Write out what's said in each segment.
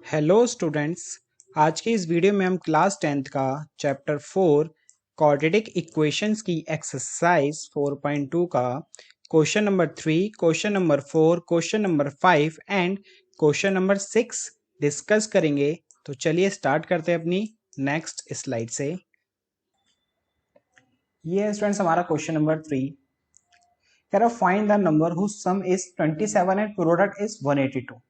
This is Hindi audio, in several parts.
Hello students. आज की इस वीडियो में हम क्लास 10th का चैप्टर 4 क्वाड्रेटिक इक्वेशंस की एक्सरसाइज 4.2 का question number 3, question number 4, question number 5 and question number 6 discuss करेंगे। तो चलिए स्टार्ट करते हैं अपनी नेक्स्ट स्लाइड से। ये है स्टूडेंट्स हमारा क्वेश्चन नंबर 3। कह रहा find the number whose sum is 27 and product is 182।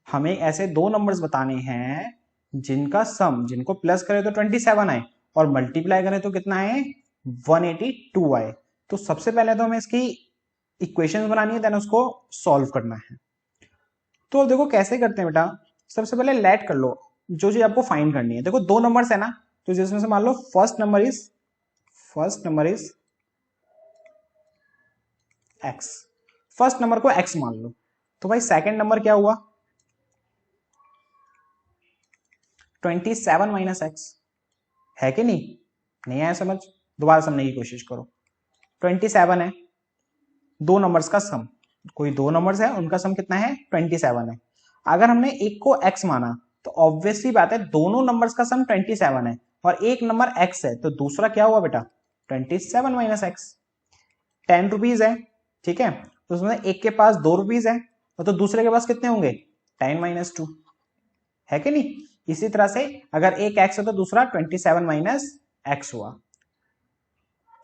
हमें ऐसे दो नंबर्स बताने हैं जिनका सम, जिनको प्लस करें तो 27 आए और मल्टीप्लाई करें तो कितना आए, 182 आए। तो सबसे पहले तो हमें इसकी इक्वेशंस बनानी है, देन उसको सॉल्व करना है। तो देखो कैसे करते हैं बेटा। सबसे पहले लेट कर लो जो चीज आपको फाइंड करनी है। देखो दो नंबर्स है ना, तो जिसमें से मान लो first number is X. First number को एक्स मान लो। तो भाई सेकंड नंबर क्या हुआ, 27 माइनस एक्स, है कि नहीं? नहीं आया समझ? दोबारा समझने की कोशिश करो। 27 है, दो नंबर्स का सम, कोई दो नंबर्स है उनका सम कितना है, 27 है। अगर हमने एक को x माना तो ऑब्वियसली बात है दोनों नंबर्स का सम 27 है और एक नंबर x है, तो दूसरा क्या हुआ बेटा, 27 माइनस एक्स। 10 रुपीज है, ठीक है, तो उसमें एक के पास 2 रुपीज है और तो दूसरे के पास कितने होंगे, 10 माइनस 2, है कि नहीं? इसी तरह से अगर एक x है तो दूसरा 27 माइनस एक्स हुआ।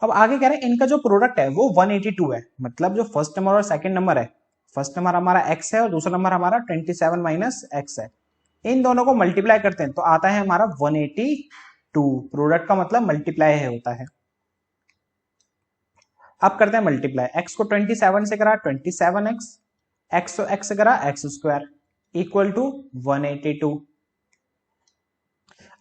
अब आगे कह रहे हैं इनका जो प्रोडक्ट है वो 182 है, मतलब जो फर्स्ट नंबर और सेकंड नंबर है, फर्स्ट नंबर हमारा x है और दूसरा नंबर हमारा 27 माइनस एक्स है। इन दोनों को मल्टीप्लाई करते हैं तो आता है हमारा 182। प्रोडक्ट का मतलब मल्टीप्लाई है होता है। अब करते हैं मल्टीप्लाई। x को 27 से करा 27x, x को x से करा x स्क्वायर इक्वल टू 182।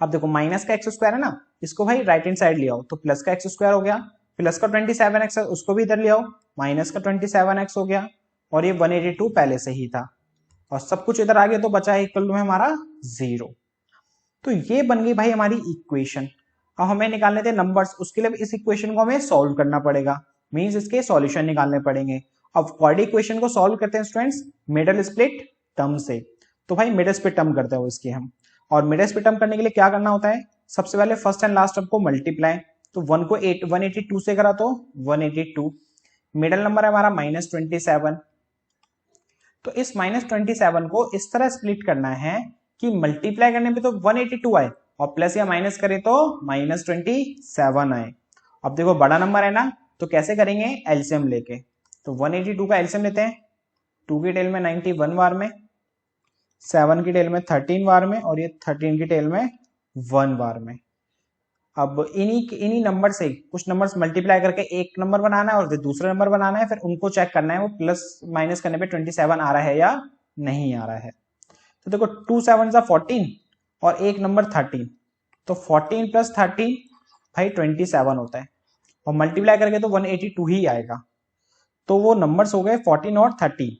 अब देखो माइनस का एक्स स्क्वायर है ना, इसको भाई राइट हैंड साइड ले आओ तो प्लस का एक्स स्क्वायर हो गया, प्लस का 27x है उसको भी इधर ले आओ, माइनस का 27x हो गया और ये 182 पहले से ही था और सब कुछ इधर आ गया तो बचा इक्वल टू में हमारा 0। तो ये बन गई भाई हमारी इक्वेशन। अब हमें निकालने थे नंबर्स, उसके लिए इस इक्वेशन को हमें सॉल्व करना पड़ेगा, मींस इसके सॉल्यूशन निकालने पड़ेंगे। अब क्वाड्रेटिक इक्वेशन को सॉल्व करते हैं स्टूडेंट्स मिडल स्प्लिट टर्म से। तो भाई मिडल स्प्लिट टर्म करते हैं इसकी हम, और मिडल स्प्लिट टर्म करने के लिए क्या करना होता है, सबसे पहले फर्स्ट एंड लास्ट टर्म को मल्टीप्लाई। तो 1 को 182 से करा तो 182, मिडल नंबर है हमारा -27। तो इस -27 को इस तरह स्प्लिट करना है कि मल्टीप्लाई करने पे तो 182 आए और प्लस या माइनस करें तो -27 आए। अब देखो बड़ा नंबर है ना, तो कैसे करेंगे, एलसीएम लेके। तो 182 का एलसीएम लेते हैं, 2 की टेल में 91 बार में, 7 की टेल में 13 बार में और ये 13 की टेल में 1 बार में। अब इन्हीं नंबर से कुछ नंबर्स मल्टीप्लाई करके एक नंबर बनाना है और फिर दूसरा नंबर बनाना है, फिर उनको चेक करना है वो प्लस माइनस करने पे 27 आ रहा है या नहीं आ रहा है। तो देखो 2 7 14 और एक नंबर 13, तो 14 प्लस 13 भाई 27 होता है और मल्टीप्लाई करके तो 182 ही आएगा। तो वो नंबर्स हो गए 14 और 13।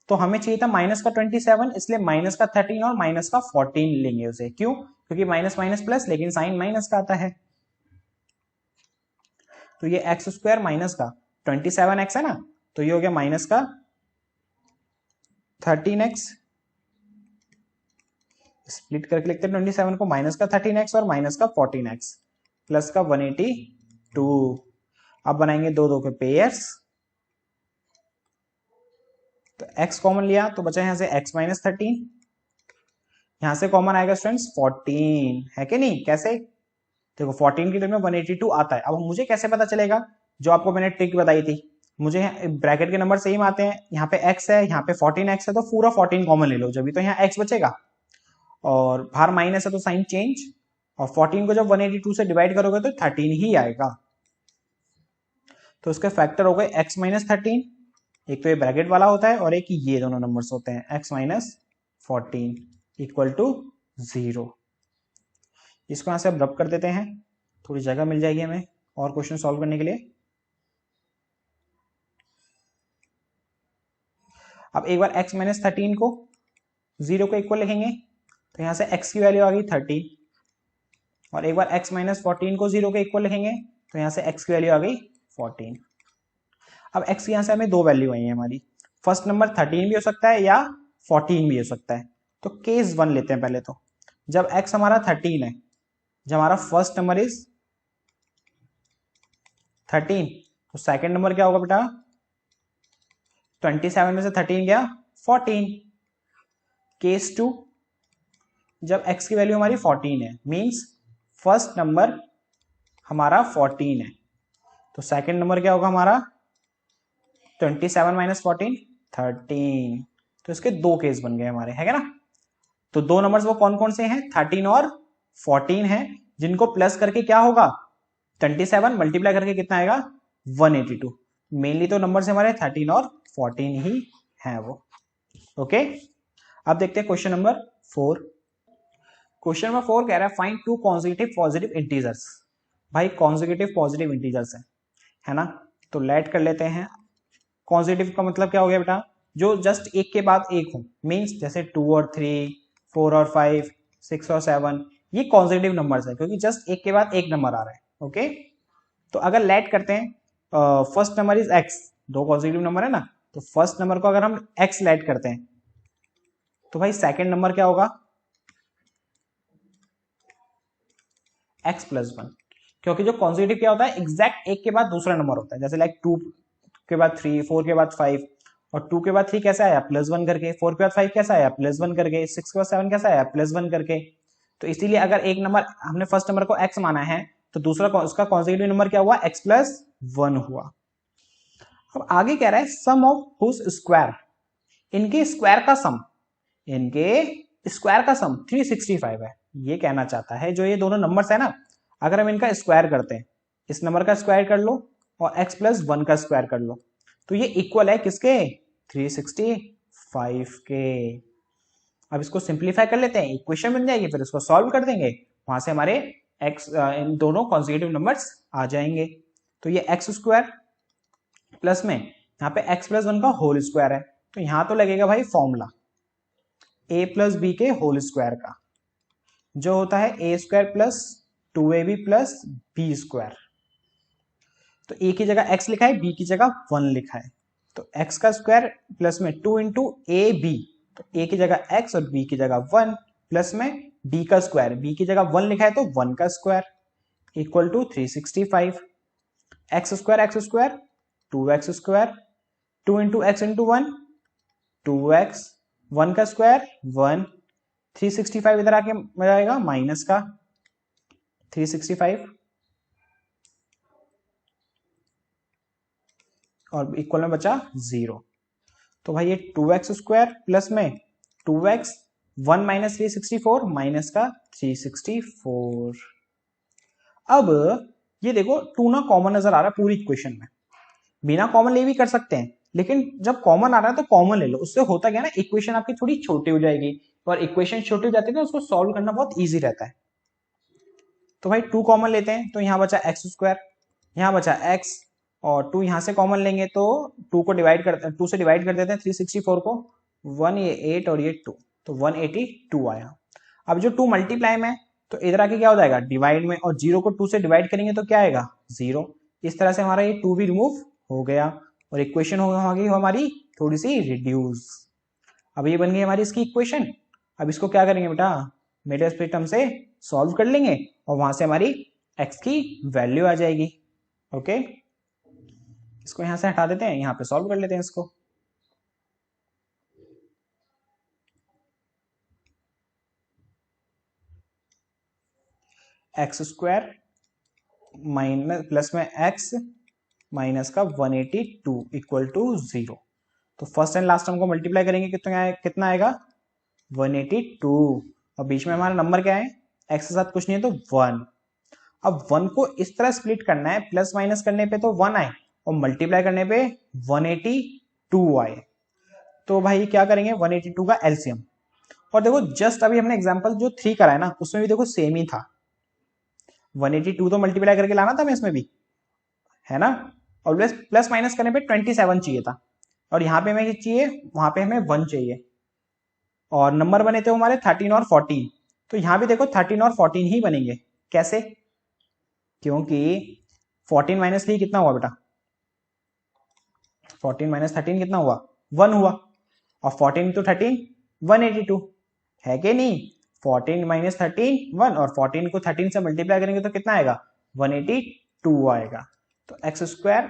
तो हमें चाहिए था माइनस का 27, इसलिए माइनस का 13 और माइनस का 14 लेंगे उसे। क्यों? क्योंकि माइनस माइनस प्लस, लेकिन साइन माइनस का आता है। तो ये एक्स स्क्वायर माइनस का 27x है ना, तो ये हो गया माइनस का 13x। स्प्लिट करके लिखते हैं 27 को, माइनस का 13x और माइनस का 14x प्लस का 182। अब बनाएंगे दो दो के पेयर्स, तो x कॉमन लिया तो बचा यहां से x माइनस 13, यहां से कॉमन आएगा स्टूडेंट्स 14, है कि नहीं? कैसे? देखो 14 की टर्म में 182 आता है। अब मुझे कैसे पता चलेगा, जो आपको मैंने ट्रिक बताई थी, मुझे ब्रैकेट के नंबर सेम आते हैं, यहाँ पे x है यहाँ पे 14x है, तो पूरा 14 कॉमन ले लो, जब भी तो यहाँ x बचेगा और बाहर माइनस है तो साइन चेंज, और 14 को जब 182 से डिवाइड करोगे तो 13 ही आएगा। तो उसके फैक्टर हो गए x माइनस 13, एक तो ये ब्रैकेट वाला होता है और एक ये दोनों नंबर्स होते हैं x माइनस 14 इक्वल टू 0। इसको यहां से अब रब कर देते हैं, थोड़ी जगह मिल जाएगी हमें और क्वेश्चन सॉल्व करने के लिए। अब एक बार x माइनस 13 को 0 को इक्वल लिखेंगे तो यहां से x की वैल्यू आ गई 30, और एक बार x माइनस 14 को 0 के इक्वल लिखेंगे तो यहां से x की वैल्यू आ गई 14। अब x यहां से हमें दो वैल्यू आई है हमारी, फर्स्ट नंबर 13 भी हो सकता है या 14 भी हो सकता है। तो केस 1 लेते हैं पहले। तो जब x हमारा 13 है, जब हमारा फर्स्ट नंबर इज 13, तो सेकंड नंबर क्या होगा बेटा? 27 में से 13 गया 14। केस 2, जब x की वैल्यू हमारी 14 है, मींस फर्स्ट नंबर हमारा 14 है, तो सेकंड नंबर क्या होगा हमारा? 27 माइनस 14 13। तो इसके दो केस बन गए हमारे, है ना? तो दो नंबर्स वो कौन कौन से हैं? 13 और 14 हैं, जिनको प्लस करके क्या होगा? 27 मल्टीप्लाई करके कितना आएगा? 182। मेनली तो नंबर्स हमारे 13 और 14 ही हैं वो। ओके, अब देखते हैं क्वेश्चन नंबर 4। क्वेश्चन नंबर 4 कह रहा है find two consecutive positive integers. भाई कॉन्जिक्यूटिव पॉजिटिव इंटीजर्स है ना? तो लेट कर लेते हैं। कॉन्जिक्यूटिव का मतलब क्या हो गया बेटा? जो जस्ट एक के बाद एक हो, मींस जैसे 2 और 3, 4 और 5, 6 और 7, ये कॉन्जिक्यूटिव नंबर्स है क्योंकि जस्ट एक के बाद एक नंबर आ रहा है। ओके, तो अगर लेट करते हैं, फर्स्ट नंबर इज x, दो कॉन्जिक्यूटिव नंबर है ना, तो फर्स्ट नंबर को अगर हम x लेट करते हैं तो भाई सेकंड नंबर क्या होगा? x प्लस 1, क्योंकि जो कॉन्जिक्यूटिव क्या होता है? एग्जैक्ट एक के बाद दूसरा नंबर होता है। जैसे लाइक 2 के बाद 3, 4 के बाद 5, और 2 के बाद 3 कैसा आया? +1 करके। 4 के बाद 5 कैसा आया? +1 करके। 6 के बाद 7 कैसा आया? +1 करके। तो इसीलिए अगर एक नंबर हमने फर्स्ट नंबर को x माना है, तो दूसरा उसका कॉन्जिक्यूटिव नंबर क्या हुआ? x प्लस 1 हुआ। अब आगे कह रहा है सम ऑफ हुज स्क्वायर, इनके स्क्वायर का सम, इनके स्क्वायर का सम 365 है। ये कहना चाहता है जो ये दोनों नंबर्स है ना, अगर हम इनका स्क्वायर करते हैं, इस नंबर का स्क्वायर कर लो और x प्लस 1 का स्क्वायर कर लो, तो ये इक्वल है किसके? 365 के। अब इसको सिंप्लीफाई कर लेते हैं, इक्वेशन बन जाएगी, फिर इसको सॉल्व कर देंगे, वहां से हमारे x इन दोनों कॉन्जिक्यूटिव नंबर्स आ जाएंगे। तो ये x स्क्वायर प्लस में यहाँ पे x प्लस 1 का होल स्क्वायर है, तो यहां तो लगेगा भाई फॉर्मूला a प्लस बी के होल स्क्वायर का, जो होता है a square plus 2ab plus B square. तो a की जगह x लिखा है, b की जगह 1 लिखा है, तो x का स्क्वायर प्लस में 2 इंटू ए बी, तो a की जगह x और b की जगह 1, प्लस में b का स्क्वायर, b की जगह 1 लिखा है तो 1 का square equal to 365। x square 2x square, 2 into X into 1 2x, 1 का स्क्वायर 1, 365 इधर आके मजा आएगा माइनस का 365 और इक्वल में बचा 0। तो भाई ये 2x स्क्वायर प्लस में 2x, 1 माइनस 364 माइनस का 364। अब ये देखो 2 ना कॉमन नजर आ रहा है पूरी इक्वेशन में, बिना कॉमन ले भी कर सकते हैं, लेकिन जब कॉमन आ रहा है तो कॉमन ले लो। उससे होता क्या ना, इक्वेशन आपकी थोड़ी छोटी हो जाएगी, और इक्वेशन छोटी हो जाती है ना, उसको सॉल्व करना बहुत इजी रहता है। तो भाई 2 कॉमन लेते हैं, तो यहाँ बचा x स्क्वायर, यहाँ बचा x, और 2 यहाँ से कॉमन लेंगे तो 2 को डिवाइड करते 2 से डिवाइड कर देते हैं 364 को, 1 ये 8 और ये 2, तो 182 आया। अब जो 2 मल्टीप्लाई में, तो इधर आके क्या हो जाएगा? डिवाइड में, और 0 को 2 से डिवाइड करेंगे तो क्या आएगा? 0। इस तरह से हमारा ये 2 भी रिमूव हो गया और इक्वेशन होगी हमारी थोड़ी सी रिड्यूस। अब ये बन गई हमारी इसकी इक्वेशन। अब इसको क्या करेंगे बेटा? मिडिल स्प्लिट से सॉल्व कर लेंगे और वहां से हमारी x की वैल्यू आ जाएगी। ओके, इसको यहां से हटा देते हैं, यहां पे सॉल्व कर लेते हैं इसको। एक्स स्क्वायर माइनस प्लस में x माइनस का 182 इक्वल टू 0। तो फर्स्ट एंड लास्ट टर्म को मल्टीप्लाई करेंगे, कितना आएगा? 182। और बीच में हमारा नंबर क्या है? x के साथ कुछ नहीं है तो 1। अब 1 को इस तरह स्प्लिट करना है, प्लस माइनस करने पे तो 1 आए और मल्टीप्लाई करने पे 182 आए। तो भाई क्या करेंगे? 182 का एलसीएम। और देखो जस्ट अभी हमने एग्जांपल जो 3 करा है ना, उसमें भी देखो सेम ही था, 182 तो मल्टीप्लाई करके लाना था हमें इसमें भी, है ना? और प्लस माइनस करने पे 27 चाहिए था, और यहाँ पे हमें चाहिए, वहां पे हमें 1 चाहिए, और नंबर बने थे हमारे 13 और 14। तो यहाँ भी देखो 13 और 14 ही बनेंगे। कैसे? क्योंकि 14 माइनस 3 कितना हुआ बेटा? 14 माइनस 13 कितना हुआ? 1 हुआ, और 14 इंटू 13 182। है कि नहीं? 14 माइनस 13 1, और 14 को 13 से मल्टीप्लाई करेंगे तो कितना आएगा? 182 आएगा। तो एक्स स्क्वायर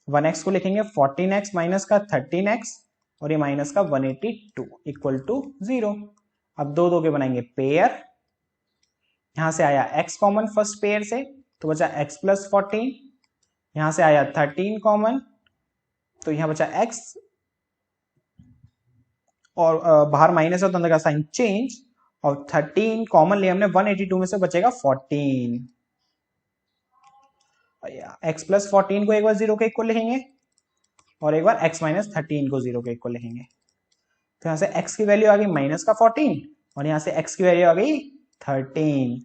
1x को लिखेंगे 14x माइनस का 13x, और ये माइनस का 182 इक्वल टू 0। अब दो दो के बनाएंगे पेयर, यहां से आया x कॉमन फर्स्ट पेयर से, तो बचा x प्लस 14, यहां से आया 13 कॉमन, तो यहां बचा x, और बाहर माइनस है तो अंदर का साइन चेंज, और 13 कॉमन लिया हमने, 182 में से बचेगा 14। x प्लस 14 को एक बार 0 के इक्वल लिखेंगे, और एक बार x माइनस 13 को 0 के इक्वल लिखेंगे। तो यहां से x की वैल्यू आ गई माइनस का 14, और यहां से x की वैल्यू आ गई 13।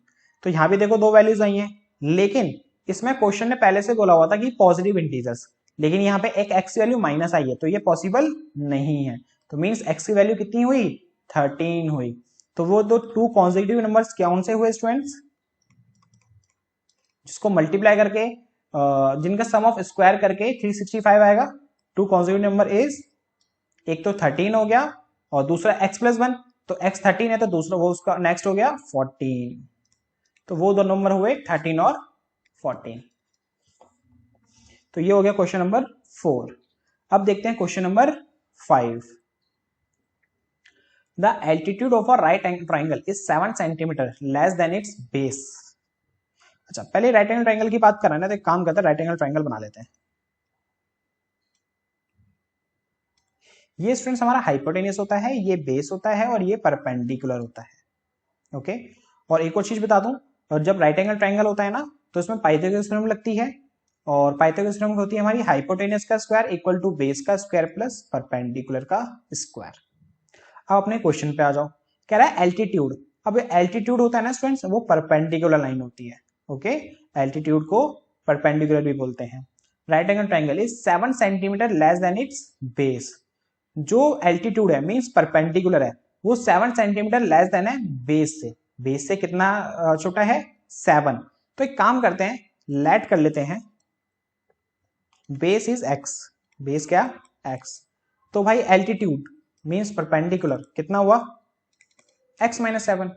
तो यहां भी देखो दो वैल्यूज आई हैं, लेकिन इसमें क्वेश्चन ने पहले से बोला हुआ था कि पॉजिटिव इंटीजर्स, लेकिन यहाँ पे एक x वैल्यू माइनस आई है, तो ये पॉसिबल नहीं है। तो मींस x की वैल्यू कितनी हुई? 13 हुई। तो वो दो टू कॉन्सेक्यूटिव नंबर्स कौन से हुए स्टूडेंट्स? जिसको मल्टीप्लाई करके जिनका सम ऑफ स्क्वायर करके 365 आएगा। टू कॉन्सेक्यूटिव नंबर इज, एक तो 13 हो गया और दूसरा x प्लस 1, तो x 13 है तो दूसरा वो उसका नेक्स्ट हो गया 14। तो वो दो नंबर हुए 13 और 14। तो ये हो गया क्वेश्चन नंबर 4। अब देखते हैं question number 5। The altitude of a right angle triangle is 7 centimetre less than it's base. अच्छा, पहले राइट एंगल ट्राइंगल की बात कर रहे हैं ना, तो एक काम करते हैं, राइट एंगल ट्राइंगल बना लेते हैं। ये स्टूडेंट्स हमारा हाइपोटेनियस होता है, ये बेस होता है, और ये परपेंडिकुलर होता है। ओके, और एक और चीज बता दूं, और जब राइट एंगल ट्राइंगल होता है ना, तो इसमें पाइथागोरस थ्योरम लगती है, और पाइथागोरस थ्योरम होती है हमारी हाइपोटेनियस का स्क्वायर इक्वल टू बेस का स्क्वायर प्लस परपेंडिकुलर का स्क्वायर। अब अपने क्वेश्चन पे आ जाओ, कह रहा है एल्टीट्यूड। अब एल्टीट्यूड होता है ना स्टूडेंट्स, वो परपेंडिकुलर लाइन होती है। ओके, एल्टीट्यूड को परपेंडिकुलर भी बोलते हैं। Right angle triangle is 7 centimetre less than it's base. जो एल्टीट्यूड है मींस परपेंडिकुलर है, वो 7 सेंटीमीटर लेस देन है बेस से। बेस से कितना छोटा है? 7। तो एक काम करते हैं, लेट कर लेते हैं बेस इज x। बेस क्या? x। तो भाई एल्टीट्यूड मींस परपेंडिकुलर कितना हुआ? x माइनस 7,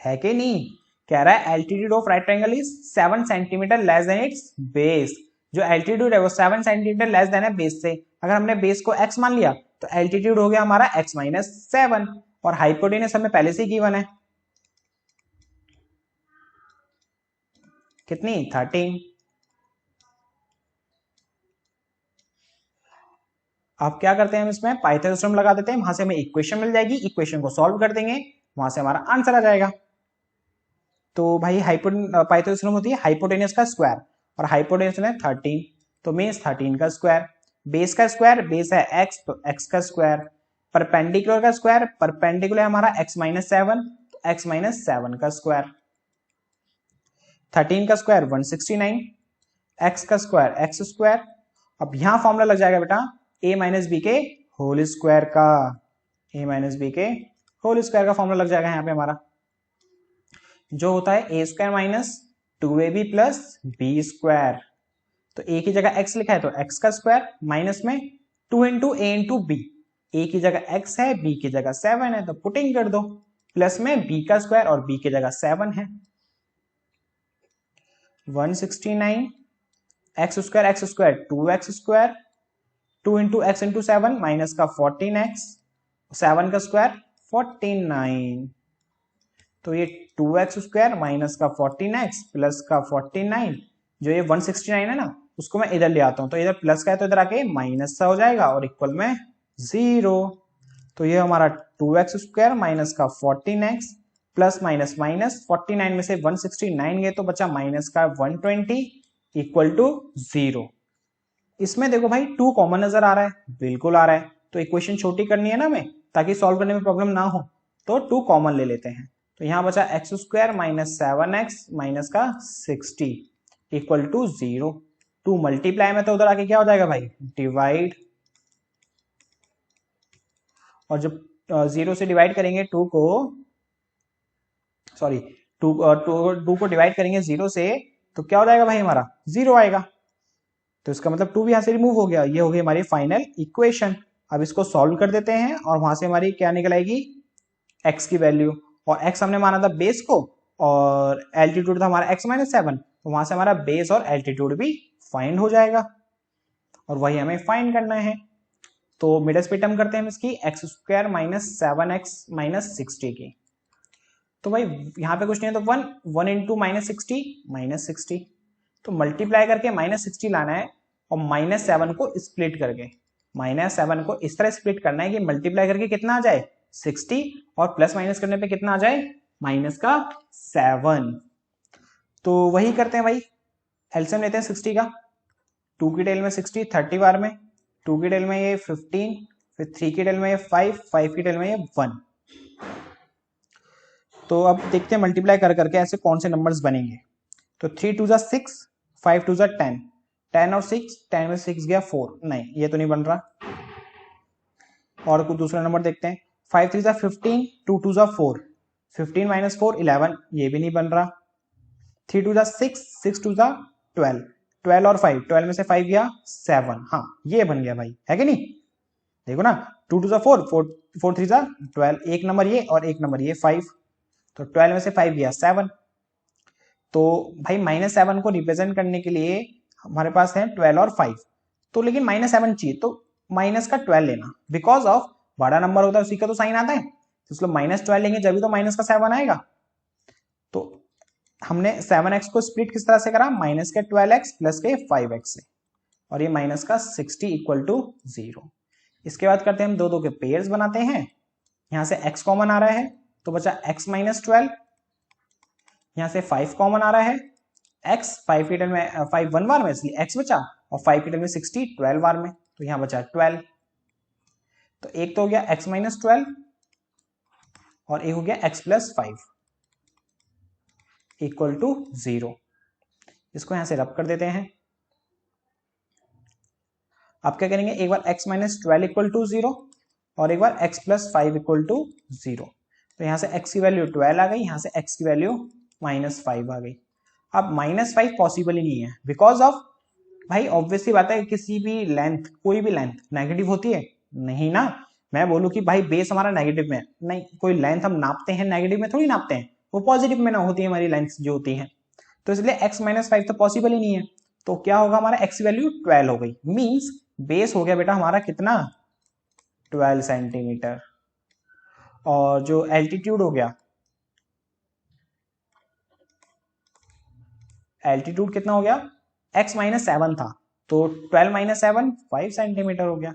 है कि नहीं? कह रहा है altitude of right triangle is 7 centimetre less than it's base. जो एल्टीट्यूड है वो 7 सेंटीमीटर लेस देन है बेस से। अगर हमने बेस को x मान लिया तो एल्टीट्यूड हो गया हमारा x माइनस 7, और हाइपोटेनस हमें पहले से ही गिवन है कितनी? 13। अब क्या करते हैं, हम इसमें पाइथागोरस थ्योरम लगा देते हैं, वहां से हमें इक्वेशन मिल जाएगी, इक्वेशन को सॉल्व कर देंगे, वहां से हमारा आंसर आ जाएगा। तो भाई पाइथागोरस थ्योरम होती है हाइपोटेनस का स्क्वायर, और हाइपोटेनस है 13, तो मींस 13 का स्क्वायर। बेस का स्क्वायर, बेस है x, तो x का स्क्वायर। परपेंडिकुलर का स्क्वायर, परपेंडिकुलर हमारा x माइनस 7, तो x माइनस 7 का स्क्वायर। 13 का स्क्वायर 169, x का स्क्वायर x स्क्वायर। अब यहां फॉर्मूला लग जाएगा बेटा a माइनस बी के होल स्क्वायर का, a माइनस बी के होल स्क्वायर का फॉर्मूला लग जाएगा यहाँ पे हमारा, जो होता है ए square minus 2ab plus B square. तो a की जगह x लिखा है तो x का स्क्वायर, माइनस में 2 इंटू ए इंटू बी। ए की जगह x है, b की जगह 7 है, तो पुटिंग कर दो, प्लस में b का स्क्वायर और b की जगह 7 है। 169 x square 2x square, 2 into X into 7 minus का 14x, 7 का स्क्वायर 49। तो ये 2x स्क्वायर माइनस का 14x प्लस का 49, जो ये 169 है ना, उसको मैं इधर ले आता हूं, तो इधर प्लस का है तो इधर आके माइनस सा हो जाएगा और इक्वल में 0। तो ये हमारा 2x स्क्वायर माइनस का 14x प्लस माइनस माइनस 49 में से 169 गए तो बचा माइनस का 120 इक्वल टू 0। इसमें देखो भाई 2 कॉमन नजर आ रहा है, बिल्कुल आ रहा है, तो इक्वेशन छोटी करनी है ना हमें, ताकि सॉल्व करने में प्रॉब्लम ना हो, तो 2 कॉमन ले लेते हैं। तो यहां बचा x square minus 7x minus का 60 इक्वल टू 0। 2 मल्टीप्लाई में तो उधर आके क्या हो जाएगा भाई? डिवाइड, और जब 0 से डिवाइड करेंगे 2 को, सॉरी 2 को डिवाइड करेंगे 0 से, तो क्या हो जाएगा भाई? हमारा 0 आएगा। तो इसका मतलब 2 भी यहां से रिमूव हो गया। ये हो गई हमारी फाइनल इक्वेशन। अब इसको सॉल्व कर देते हैं और वहां से हमारी क्या निकल आएगी, x की वैल्यू, और x हमने माना था बेस को और एल्टीट्यूड था हमारा x-7, तो वहां से हमारा बेस और एल्टीट्यूड भी फाइंड हो जाएगा और वही हमें फाइंड करना है। तो मिडल स्पीड टर्म करते हैं हम इसकी x² - 7x - 60 की। तो भाई यहाँ पे कुछ नहीं है तो 1 इंटू -60 तो मल्टीप्लाई करके -60 लाना है और -7 को स्प्लिट करके, -7 को इस तरह स्प्लिट करना है कि मल्टीप्लाई करके कितना आ जाए 60 और प्लस माइनस करने पे कितना आ जाए -7। तो वही करते हैं भाई, एलसीएम लेते हैं 60 का, 2 की टेल में 60 30 बार में, 2 की टेल में ये 15, फिर 3 की टेल में ये 5 की टेल में ये 1। तो अब देखते हैं मल्टीप्लाई कर करके ऐसे कौन से नंबर्स बनेंगे। तो 3 2 6, 5 2 10, 10 और 6, 10 में 6 गया 4, नहीं ये तो नहीं बन रहा। और कुछ दूसरा नंबर देखते हैं, 5 3 15, 2 2 4, 15 - 4 11, ये भी नहीं बन रहा। 3 2 6, 6 2 12, 12 और 5, 12 में से 5 गया 7, हाँ ये बन गया भाई, है कि नहीं, देखो ना 2 2 4, 4 3 12, एक नंबर ये और एक नंबर ये 5, तो 12 में से 5 गया 7। तो भाई -7 को रिप्रेजेंट करने के लिए हमारे पास है 12 और 5, तो लेकिन -7 चाहिए तो माइनस का 12 लेना, बिकॉज ऑफ बड़ा नंबर होता है उसी का तो साइन आता है, तो इसलिए -12 लेंगे जब भी तो माइनस का 7 आएगा। तो हमने 7x को स्प्लिट किस तरह से करा, माइनस के 12x प्लस के 5x से, और ये माइनस का 60 = 0। इसके बाद करते हैं हम दो के पेयर्स बनाते हैं, यहां से x कॉमन आ रहा है तो बचा x - 12, यहां से 5 कॉमन आ रहा है, x 5 की टेल में 5 1 बार में इसलिए x बचा, और 5 की टेल में 60 12 बार में, तो यहां बचा 12। तो एक तो हो गया x - 12 और एक हो गया x + 5 = 0। इसको यहां से रब कर देते हैं। अब क्या करेंगे, एक बार x - 12 = 0 और एक बार x + 5 = 0। तो यहां से x की वैल्यू 12 आ गई, यहां से x की वैल्यू -5 आ गई। अब -5 पॉसिबल ही नहीं है, बिकॉज ऑफ भाई ऑब्वियसली बात है किसी भी लेंथ, कोई भी लेंथ नेगेटिव होती है नहीं ना। मैं बोलूं कि भाई बेस हमारा नेगेटिव में, नहीं, कोई लेंथ हम नापते हैं नेगेटिव में थोड़ी नापते हैं, वो पॉजिटिव में ना होती है हमारी लेंथ जो होती है, तो इसलिए x - 5 तो पॉसिबल ही नहीं है। तो क्या होगा, हमारा x की वैल्यू 12 हो गई, मींस बेस हो गया बेटा हमारा कितना 12 सेंटीमीटर, और जो एल्टीट्यूड हो गया, एल्टीट्यूड कितना हो गया, x - 7 था तो 12 - 7 5 सेंटीमीटर हो गया।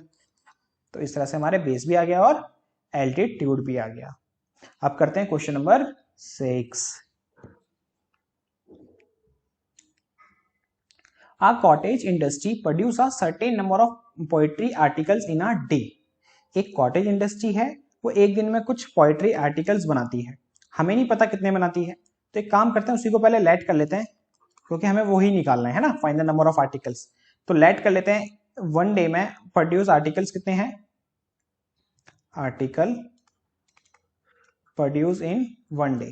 तो इस तरह से हमारे बेस भी आ गया और एल्टीट्यूड भी आ गया। अब करते हैं question number 6। A cottage industry produce a certain number of poetry articles in a day। एक कॉटेज इंडस्ट्री है, वो एक दिन में कुछ पोएट्री आर्टिकल्स बनाती है, हमें नहीं पता कितने बनाती है, तो एक काम करते हैं उसी को पहले लेट कर लेते हैं, क्योंकि हमें वही निकालना है ना, find the number of articles. तो लेट कर लेते हैं, 1 डे में प्रोड्यूस आर्टिकल्स कितने हैं, article produce in 1 day,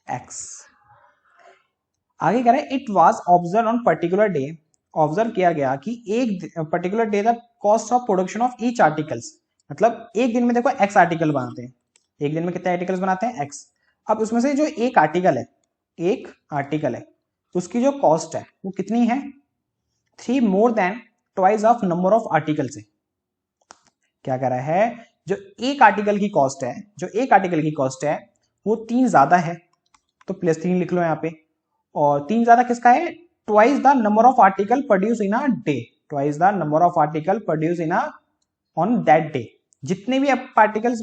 x। आगे कह रहे हैं it was observe on particular day, observe किया गया कि एक particular day the cost of production of each articles, मतलब एक दिन में देखो x आर्टिकल बनाते हैं, एक दिन में कितने आर्टिकल्स बनाते हैं x। अब उसमें से जो एक आर्टिकल है उसकी जो कॉस्ट है वो कितनी है, 3 more than twice of number of articles है। क्या कह रहा है, जो एक आर्टिकल की कॉस्ट है वो 3 ज्यादा है, तो +3 लिख लो यहाँ पे, और 3 ज्यादा किसका है, twice the number of article produce in a day, twice the number of article produce in on that day. जितने भी आर्टिकल्स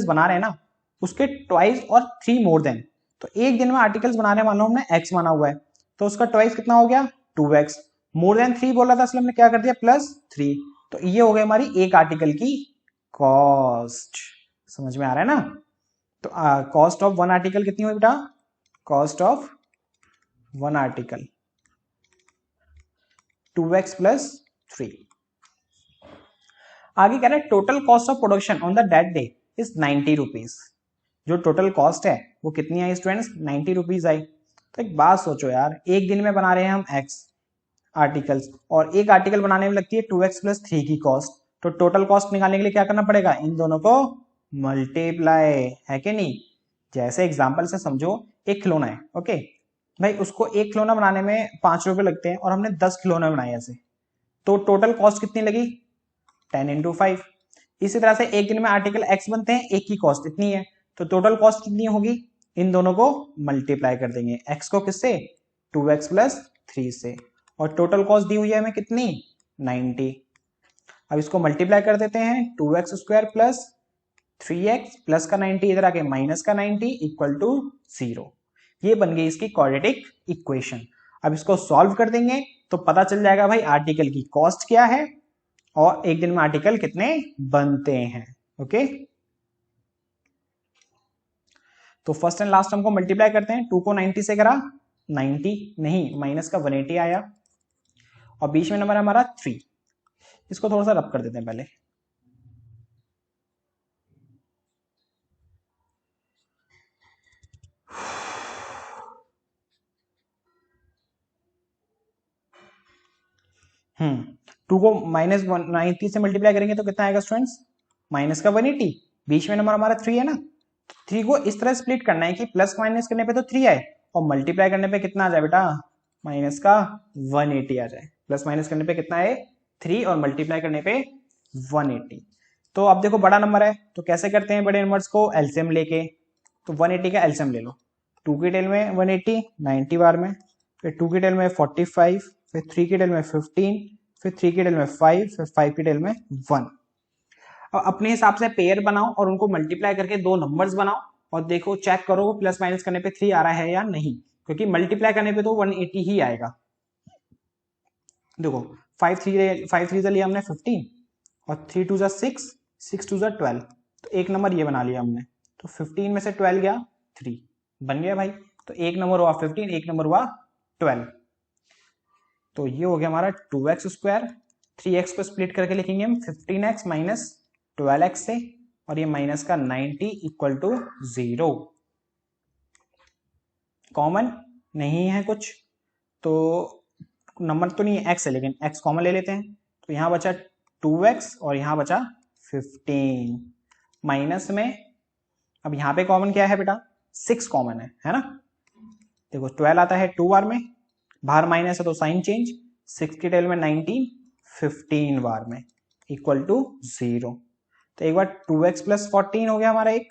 बना रहे हैं ना उसके ट्वाइस और 3 मोर देन, तो एक दिन में आर्टिकल्स बना रहे हैं, मान लो हमने x माना हुआ है, तो उसका ट्वाइस कितना हो गया 2x, मोर देन 3 बोला था इसलिए हमने क्या कर दिया +3, तो ये हो गई हमारी एक आर्टिकल की कॉस्ट। समझ में आ रहा है ना। तो कॉस्ट ऑफ 1 आर्टिकल कितनी हुई बेटा, कॉस्ट ऑफ 1 आर्टिकल 2x + 3। आगे कह रहा है total cost of production on the that day is 90 rupees. जो टोटल कॉस्ट है वो कितनी आई स्टूडेंट्स, 90 रुपीज आई। तो एक बात सोचो यार, एक दिन में बना रहे हैं हम x, आर्टिकल्स, और एक आर्टिकल बनाने में लगती है 2x प्लस 3 की कॉस्ट। तो टोटल कॉस्ट निकालने के लिए क्या करना पड़ेगा, इन दोनों को मल्टीप्लाई, है कि नहीं। जैसे एग्जांपल से समझो, एक खिलौना है, ओके भाई, उसको एक खिलौना बनाने में 5 रुपए लगते हैं और हमने 10 खिलौने बनाए ऐसे, तो टोटल कॉस्ट कितनी लगी, 10 इंटू 5। इसी तरह से एक दिन में आर्टिकल एक्स बनते हैं, एक की कॉस्ट इतनी है, तो टोटल कॉस्ट कितनी होगी, इन दोनों को मल्टीप्लाई कर देंगे, एक्स को किससे, 2x प्लस 3 से, और टोटल कॉस्ट दी हुई है हमें कितनी, 90। अब इसको मल्टीप्लाई कर देते हैं, 2x square plus 3x plus का 90 इधर आके माइनस का 90 इक्वल टू 0। ये बन गई इसकी क्वाड्रेटिक इक्वेशन। अब इसको सॉल्व कर देंगे तो पता चल जाएगा भाई आर्टिकल की कॉस्ट क्या है और एक दिन में आर्टिकल कितने बनते हैं। ओके, तो फर्स्ट एंड लास्ट टर्म को मल्टीप्लाई करते हैं, 2 को 90 से करा, 90 नहीं माइनस का 180 आया, और बीच में नंबर हमारा 3। इसको थोड़ा सा रब कर देते हैं पहले, टू को माइनस 90 से मल्टीप्लाई करेंगे तो कितना आएगा स्टूडेंट्स, माइनस का 180, बीच में नंबर हमारा 3 है ना, 3 को इस तरह स्प्लिट करना है कि प्लस माइनस करने पे तो 3 आए और मल्टीप्लाई करने पे कितना आ जाए बेटा, माइनस का 180 आ जाए। प्लस माइनस करने पे कितना है, 3, और मल्टीप्लाई करने पे 180। तो अब देखो बड़ा नंबर है तो कैसे करते हैं बड़े नंबर्स को, एलसीएम लेके, तो 180 का एलसीएम ले लो, 2 की टेल में 180 90 बार में, फिर 2 की टेल में 45, फिर 3 की टेल में 15, फिर 3 की टेल में 5, फिर 5 की टेल में 1। अब अपने हिसाब से पेयर बनाओ और उनको मल्टीप्लाई करके दो नंबर्स बनाओ और देखो चेक करो प्लस माइनस करने पे 3 आ रहा है या नहीं, क्योंकि मल्टीप्लाई करने पे तो 180 ही आएगा। देखो 5 3 से लिया हमने 15 और 3 2 6, 6 2 12, तो एक नंबर ये बना लिया हमने, तो 15 में से 12 गया 3, बन गया भाई। तो एक नंबर हुआ 15, एक नंबर हुआ 12। तो ये हो गया हमारा 2x स्क्वायर, 3x को स्प्लिट करके लिखेंगे हम 15x माइनस 12x से, और ये माइनस का 90 इक्वल टू 0। कॉमन नहीं है कुछ, तो नंबर तो नहीं है x है, लेकिन x कॉमन ले लेते हैं, तो यहां बचा 2x और यहां बचा 15, माइनस में अब यहां पे कॉमन क्या है बेटा, 6 कॉमन है ना। देखो 12 आता है 2 बार में, बाहर माइनस है तो साइन चेंज, 6 की टेल में 19, 15 बार में इक्वल टू 0। तो एक बार 2x प्लस 14 हो गया हमारा एक,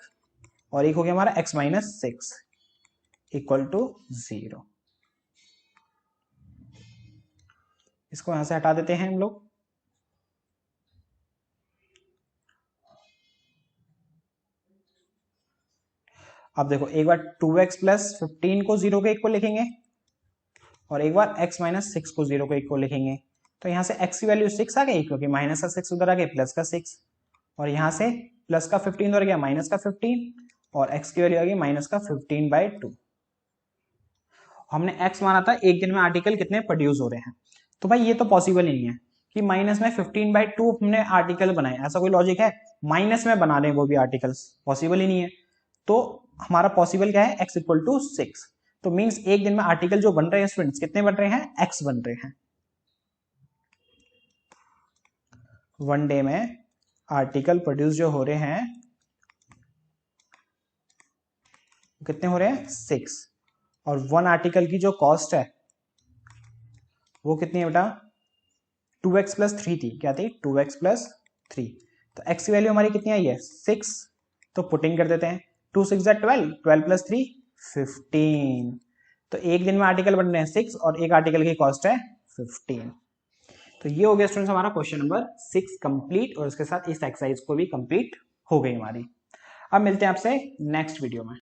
और एक हो गया हमारा x माइनस 6 इक्वल टू 0। इसको यहां से हटा देते हैं हम लोग। अब देखो एक बार 2x प्लस 15 को 0 के इक्वल लिखेंगे और एक बार x माइनस 6 को 0 के इक्वल लिखेंगे, तो यहां से x की वैल्यू 6 आ गई क्योंकि माइनस का 6 उधर आ गया, प्लस का 6, और यहां से प्लस का 15 उधर गया, माइनस का 15, और x की वैल्यू आ गई माइनस का 15/2। हमने x माना था एक दिन में आर्टिकल कितने प्रोड्यूस हो रहे हैं, तो भाई ये तो पॉसिबल ही नहीं है कि माइनस में 15/2 हमने आर्टिकल बनाए, ऐसा कोई लॉजिक है, माइनस में बना रहे हैं वो भी आर्टिकल्स, पॉसिबल ही नहीं है। तो हमारा पॉसिबल क्या है, x इक्वल टू 6, तो मीन्स एक दिन में आर्टिकल जो बन रहे हैं स्टूडेंट्स कितने बन रहे हैं, x बन रहे हैं। वन डे में आर्टिकल प्रोड्यूस जो हो रहे हैं कितने हो रहे हैं, 6, और वन आर्टिकल की जो कॉस्ट है वो कितनी है बेटा, 2x प्लस 3 थी, क्या थी, 2x प्लस 3, तो x की वैल्यू हमारी कितनी आई है, 6, तो पुटिंग कर देते हैं, 2 6 12, 12 प्लस 3 15, तो एक दिन में आर्टिकल बन रहे हैं 6 और एक आर्टिकल की कॉस्ट है 15। तो ये हो गया स्टूडेंट्स हमारा क्वेश्चन नंबर 6 कंप्लीट, और इसके साथ इस एक्सरसाइज को भी कंप्लीट हो गई हमारी। अब मिलते हैं आपसे नेक्स्ट वीडियो में।